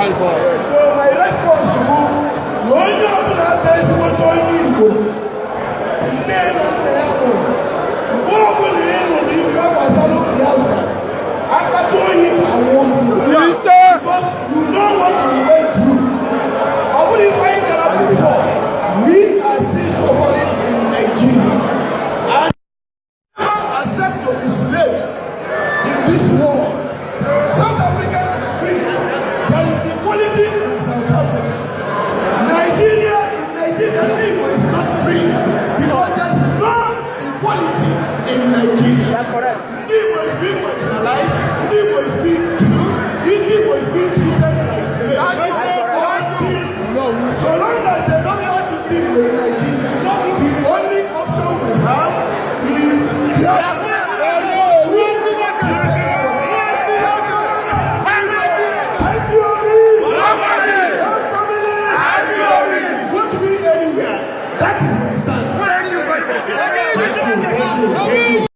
So my response to you, no one that is what I need. Never, never. What will you do if I was a look Biafra? I can tell you I won't do it. Because you know what we went through. I wouldn't find that before. We are still suffering in Nigeria. And never accept to be slaves in this war. South Africa is free. There is equality in South Africa. Nigeria people is not free because there's no equality in Nigeria. That's correct. Igbo is being marginalized. Igbo is being killed. Igbo is being treated like slaves. So long as they don't want to live with Nigeria, the only option we have is Biafra. That is my stand. Thank you.